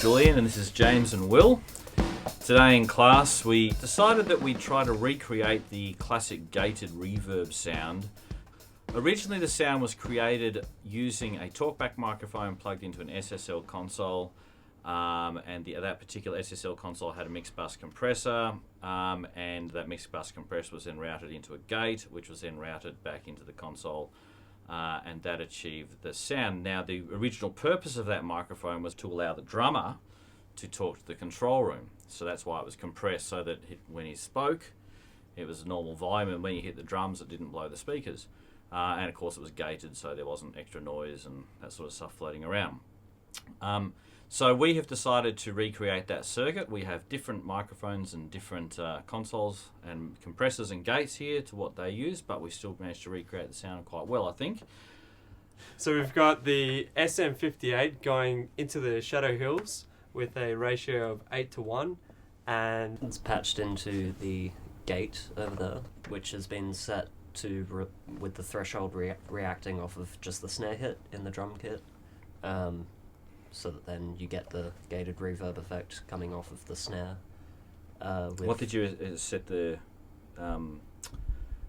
Julian, and this is James and Will. Today in class we decided that we'd try to recreate the classic gated reverb sound. Originally the sound was created using a talkback microphone plugged into an SSL console, and that particular SSL console had a mixed bus compressor, and that mixed bus compressor was then routed into a gate, which was then routed back into the console, and that achieved the sound. Now, the original purpose of that microphone was to allow the drummer to talk to the control room. So that's why it was compressed, so that when he spoke, it was a normal volume, and when you hit the drums, it didn't blow the speakers. And of course, it was gated, so there wasn't extra noise and that sort of stuff floating around. So we have decided to recreate that circuit. We have different microphones and different consoles and compressors and gates here to what they use, but we still managed to recreate the sound quite well, I think. So we've got the SM58 going into the Shadow Hills with a ratio of 8:1, and it's patched into the gate over there, which has been set to with the threshold reacting off of just the snare hit in the drum kit, so that then you get the gated reverb effect coming off of the snare. What did you set the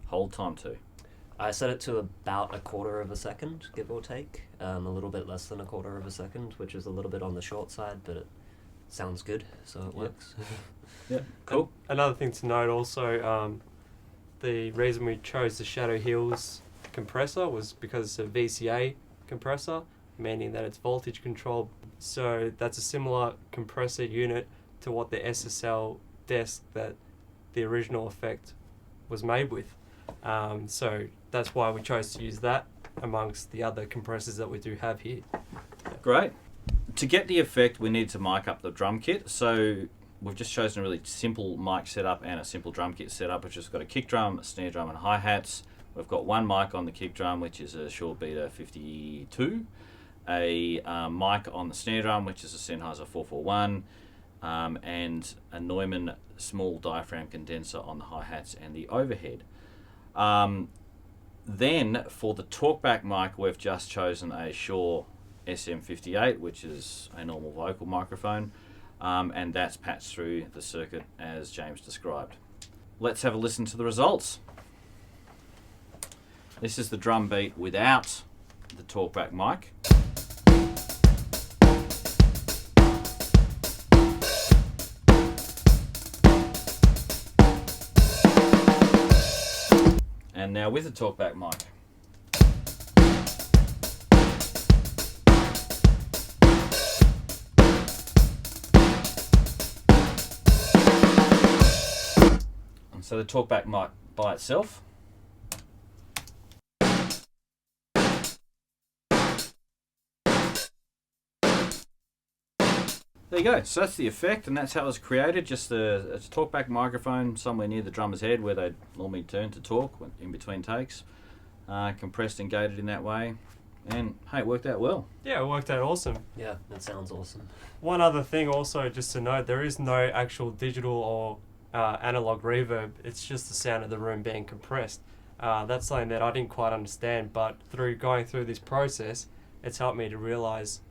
hold time to? I set it to about 1/4 of a second, give or take. A little bit less than 1/4 of a second, which is a little bit on the short side, but it sounds good, so it works. Yeah, cool. Another thing to note also, the reason we chose the Shadow Hills compressor was because it's a VCA compressor, meaning that it's voltage controlled. So that's a similar compressor unit to what the SSL desk that the original effect was made with. So that's why we chose to use that amongst the other compressors that we do have here. Great. To get the effect, we need to mic up the drum kit. So we've just chosen a really simple mic setup and a simple drum kit setup, which has got a kick drum, a snare drum, and hi-hats. We've got one mic on the kick drum, which is a Shure Beta 52, a mic on the snare drum, which is a Sennheiser 441, and a Neumann small diaphragm condenser on the hi-hats and the overhead. Then for the talkback mic, we've just chosen a Shure SM58, which is a normal vocal microphone, and that's patched through the circuit as James described. Let's have a listen to the results. This is the drum beat without the talkback mic. And now with the talkback mic. And so the talkback mic by itself. There you go. So that's the effect, and that's how it was created. Just a talkback microphone somewhere near the drummer's head where they normally turn to talk in between takes. Compressed and gated in that way. And hey, it worked out well. Yeah, it worked out awesome. Yeah, that sounds awesome. One other thing also, just to note, there is no actual digital or analog reverb. It's just the sound of the room being compressed. That's something that I didn't quite understand, but through going through this process, it's helped me to realise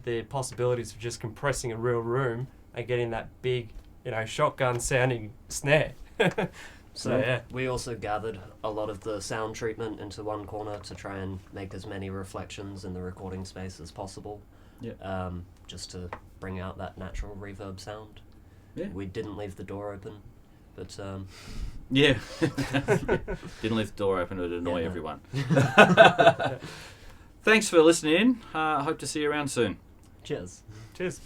the possibilities of just compressing a real room and getting that big, shotgun sounding snare. So yeah. We also gathered a lot of the sound treatment into one corner to try and make as many reflections in the recording space as possible. Yeah. Just to bring out that natural reverb sound. Yeah. We didn't leave the door open, but yeah. Didn't leave the door open, it would annoy everyone. Thanks for listening in. Hope to see you around soon. Cheers. Cheers.